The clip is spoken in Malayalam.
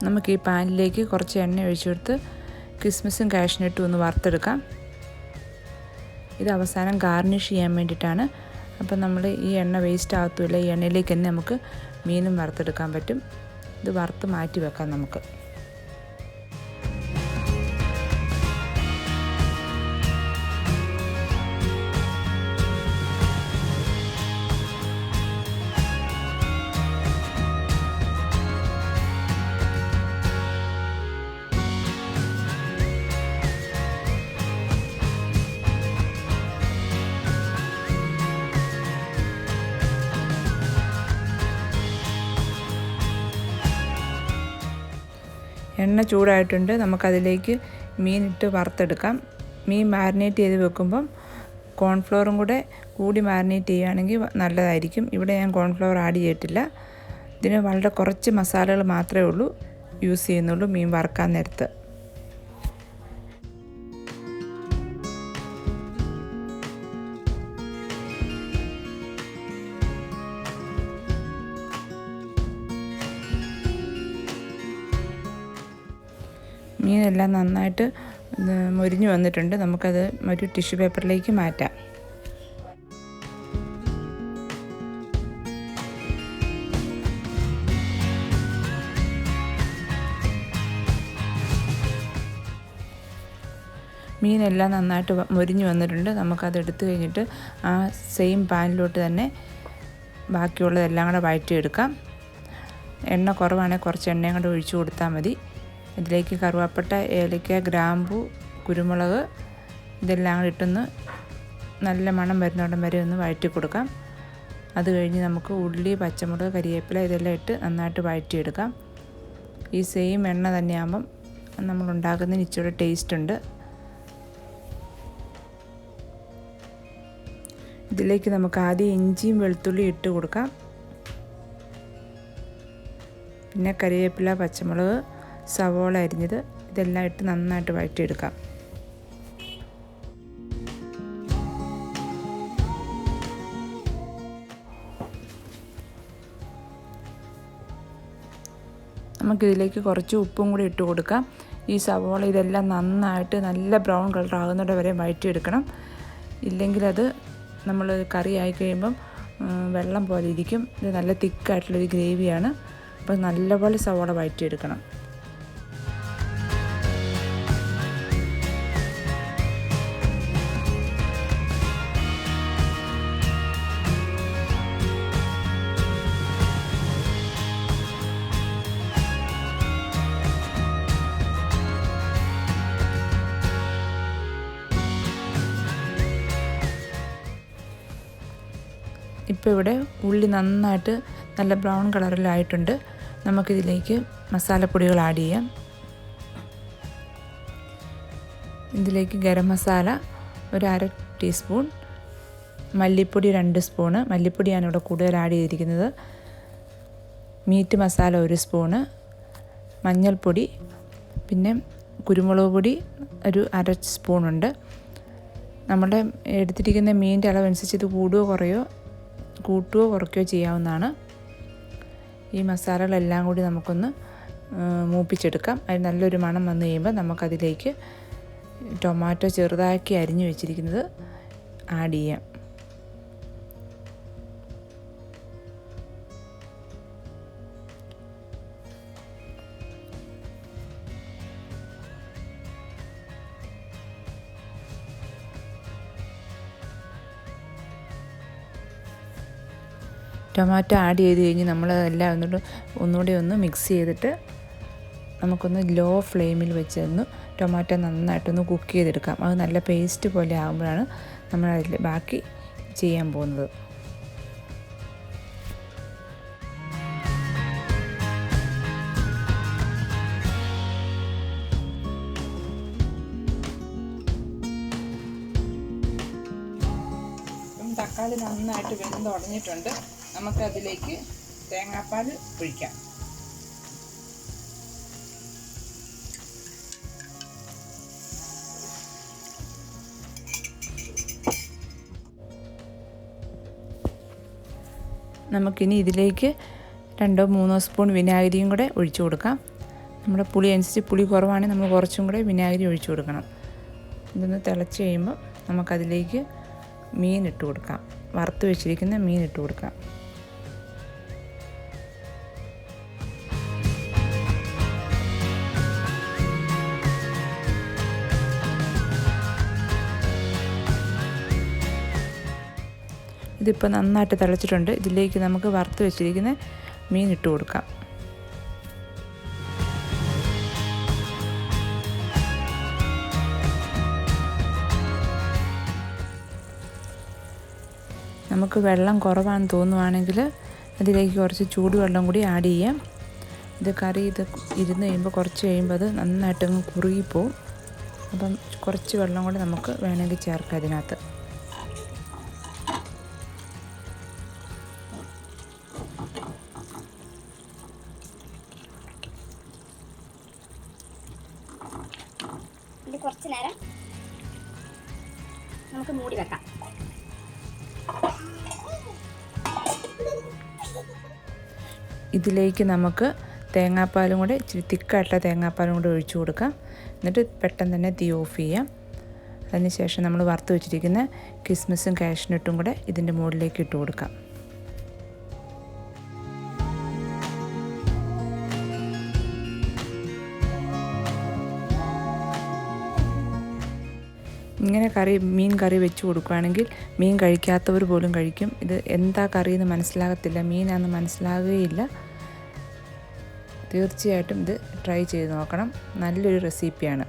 നമുക്ക് ഈ പാനിലേക്ക് കുറച്ച് എണ്ണ ഒഴിച്ചു കൊടുത്ത് കിസ്മിസും കാഷ്നട്ടും ഒന്ന് വറുത്തെടുക്കാം. ഇത് അവസാനം ഗാർണിഷ് ചെയ്യാൻ വേണ്ടിയിട്ടാണ്. അപ്പം നമ്മൾ ഈ എണ്ണ വേസ്റ്റ് ആകത്തുമില്ല. ഈ എണ്ണയിലേക്ക് തന്നെ നമുക്ക് മീനും വറുത്തെടുക്കാൻ പറ്റും. ഇത് വറുത്ത് മാറ്റി വെക്കാം നമുക്ക്. എണ്ണ ചൂടായിട്ടുണ്ട്. നമുക്കതിലേക്ക് മീനിട്ട് വറുത്തെടുക്കാം. മീൻ മാരിനേറ്റ് ചെയ്ത് വെക്കുമ്പം കോൺഫ്ലവറും കൂടി മാരിനേറ്റ് ചെയ്യുകയാണെങ്കിൽ നല്ലതായിരിക്കും. ഇവിടെ ഞാൻ കോൺഫ്ലവർ ആഡ് ചെയ്തിട്ടില്ല. ഇതിന് വളരെ കുറച്ച് മസാലകൾ മാത്രമേ ഉള്ളൂ യൂസ് ചെയ്യുന്നുള്ളൂ മീൻ വറുക്കാൻ നേരത്ത്. മീനെല്ലാം നന്നായിട്ട് മൊരിഞ്ഞു വന്നിട്ടുണ്ട്. നമുക്കത് ഒരു ടിഷ്യൂ പേപ്പറിലേക്ക് മാറ്റാം. മീനെല്ലാം നന്നായിട്ട് മൊരിഞ്ഞു വന്നിട്ടുണ്ട്. നമുക്കത് എടുത്തു കഴിഞ്ഞിട്ട് ആ സെയിം പാനിലോട്ട് തന്നെ ബാക്കിയുള്ളതെല്ലാം കൂടെ വഴറ്റിയെടുക്കാം. എണ്ണ കുറവാണെങ്കിൽ കുറച്ച് എണ്ണയും കൂടെ ഒഴിച്ചു കൊടുത്താൽ മതി. ഇതിലേക്ക് കറുവാപ്പട്ട, ഏലക്ക, ഗ്രാമ്പു, കുരുമുളക് ഇതെല്ലാം കൂടി ഇട്ടൊന്ന് നല്ല മണം വരുന്നിടം വരെ ഒന്ന് വഴറ്റി കൊടുക്കാം. അത് കഴിഞ്ഞ് നമുക്ക് ഉള്ളി, പച്ചമുളക്, കരിവേപ്പില ഇതെല്ലാം ഇട്ട് നന്നായിട്ട് വഴറ്റിയെടുക്കാം. ഈ സെയിം എണ്ണ തന്നെയാകുമ്പം നമ്മൾ ഉണ്ടാക്കുന്നതിന് ഇച്ചിരി ടേസ്റ്റ് ഉണ്ട്. ഇതിലേക്ക് നമുക്ക് ആദ്യം ഇഞ്ചിയും വെളുത്തുള്ളിയും ഇട്ട് കൊടുക്കാം. പിന്നെ കരിവേപ്പില, പച്ചമുളക്, സവോള അരിഞ്ഞത് ഇതെല്ലാം ഇട്ട് നന്നായിട്ട് വഴറ്റിയെടുക്കാം. നമുക്കിതിലേക്ക് കുറച്ച് ഉപ്പും കൂടി ഇട്ട് കൊടുക്കാം. ഈ സവോള ഇതെല്ലാം നന്നായിട്ട് നല്ല ബ്രൗൺ കളർ ആകുന്നത് വരെ വഴറ്റിയെടുക്കണം. ഇല്ലെങ്കിൽ അത് നമ്മൾ കറി ആയി കഴിയുമ്പം വെള്ളം പോലെ ഇരിക്കും. ഇത് നല്ല തിക്കായിട്ടുള്ളൊരു ഗ്രേവിയാണ്. അപ്പോൾ നല്ലപോലെ സവോള വഴറ്റിയെടുക്കണം. ഇപ്പോൾ ഇവിടെ ഉള്ളി നന്നായിട്ട് നല്ല ബ്രൗൺ കളറിലായിട്ടുണ്ട്. നമുക്കിതിലേക്ക് മസാലപ്പൊടികൾ ആഡ് ചെയ്യാം. ഇതിലേക്ക് ഗരം മസാല ഒരു 1/2 ടീസ്പൂൺ, മല്ലിപ്പൊടി 2 സ്പൂണ്, മല്ലിപ്പൊടിയാണ് ഇവിടെ കൂടുതൽ ആഡ് ചെയ്തിരിക്കുന്നത്. മീറ്റ് മസാല 1 സ്പൂണ്, മഞ്ഞൾപ്പൊടി, പിന്നെ കുരുമുളക് പൊടി ഒരു 1/2 സ്പൂണുണ്ട്. നമ്മുടെ എടുത്തിരിക്കുന്ന മീനിൻ്റെ അളവനുസരിച്ച് ഇത് കൂട്ടുകയോ കുറയ്ക്കുകയോ ചെയ്യാവുന്നതാണ്. ഈ മസാലകളെല്ലാം കൂടി നമുക്കൊന്ന് മൂപ്പിച്ചെടുക്കാം. അതിന് നല്ലൊരു മണം വന്നു കഴിയുമ്പോൾ നമുക്കതിലേക്ക് ടൊമാറ്റോ ചെറുതാക്കി അരിഞ്ഞു വെച്ചിരിക്കുന്നത് ആഡ് ചെയ്യാം. ടൊമാറ്റോ ആഡ് ചെയ്ത് കഴിഞ്ഞ് നമ്മൾ എല്ലാം ഒന്നുകൂടി ഒന്ന് മിക്സ് ചെയ്തിട്ട് നമുക്കൊന്ന് ലോ ഫ്ലെയിമിൽ വെച്ചൊന്ന് ടൊമാറ്റോ നന്നായിട്ടൊന്ന് കുക്ക് ചെയ്തെടുക്കാം. അത് നല്ല പേസ്റ്റ് പോലെ ആകുമ്പോഴാണ് നമ്മൾ അതിൽ ബാക്കി ചെയ്യാൻ പോകുന്നത്. തക്കാളി നന്നായിട്ട് വെന്തുടഞ്ഞിട്ടുണ്ട്. നമുക്കതിലേക്ക് തേങ്ങാപ്പാൽ ഒഴിക്കാം. നമുക്കിനി ഇതിലേക്ക് 2-3 സ്പൂൺ വിനാഗിരിയും കൂടെ ഒഴിച്ചു കൊടുക്കാം. നമ്മുടെ പുളി അനുസരിച്ച് പുളി കുറവാണെങ്കിൽ നമ്മൾ കുറച്ചും കൂടെ വിനാഗിരി ഒഴിച്ചു കൊടുക്കണം. ഇതൊന്ന് തിളച്ച് കഴിയുമ്പോൾ നമുക്കതിലേക്ക് മീൻ ഇട്ട് കൊടുക്കാം. വറുത്ത് വെച്ചിരിക്കുന്ന മീൻ ഇട്ട് കൊടുക്കാം. ഇതിപ്പോൾ നന്നായിട്ട് തിളച്ചിട്ടുണ്ട്. ഇതിലേക്ക് നമുക്ക് വറുത്ത് വെച്ചിരിക്കുന്ന മീൻ ഇട്ട് കൊടുക്കാം. നമുക്ക് വെള്ളം കുറവാണെന്ന് തോന്നുവാണെങ്കിൽ അതിലേക്ക് കുറച്ച് ചൂടുവെള്ളം കൂടി ആഡ് ചെയ്യാം. ഇത് ഇരുന്ന് കഴിയുമ്പോൾ കുറച്ച് കഴിയുമ്പോൾ അത് നന്നായിട്ടങ്ങ് കുറുകിപ്പോവും. അപ്പം കുറച്ച് വെള്ളം കൂടി നമുക്ക് വേണമെങ്കിൽ ചേർക്കാം ഇതിനകത്ത്. ഇത് കുറച്ച് നേരം നമുക്ക് മൂടി വെക്കാം. ഇതിലേക്ക് നമുക്ക് തേങ്ങാപ്പാലും കൂടെ ഇച്ചിരി തിക്കായിട്ടുള്ള തേങ്ങാപ്പാലും കൂടെ ഒഴിച്ചു കൊടുക്കാം. എന്നിട്ട് പെട്ടെന്ന് തന്നെ തീ ഓഫ് ചെയ്യാം. അതിനുശേഷം നമ്മൾ വറുത്ത് വെച്ചിരിക്കുന്ന കിസ്മിസും കാഷ്നട്ടും കൂടെ ഇതിൻ്റെ മുകളിലേക്ക് ഇട്ട് കൊടുക്കാം. ഇങ്ങനെ മീൻ കറി വെച്ച് കൊടുക്കുകയാണെങ്കിൽ മീൻ കഴിക്കാത്തവർ പോലും കഴിക്കും. ഇത് എന്താ കറിയെന്ന് മനസ്സിലാകത്തില്ല, മീനാണെന്ന് മനസ്സിലാകുകയില്ല. തീർച്ചയായിട്ടും ഇത് ട്രൈ ചെയ്ത് നോക്കണം. നല്ലൊരു റെസിപ്പിയാണ്.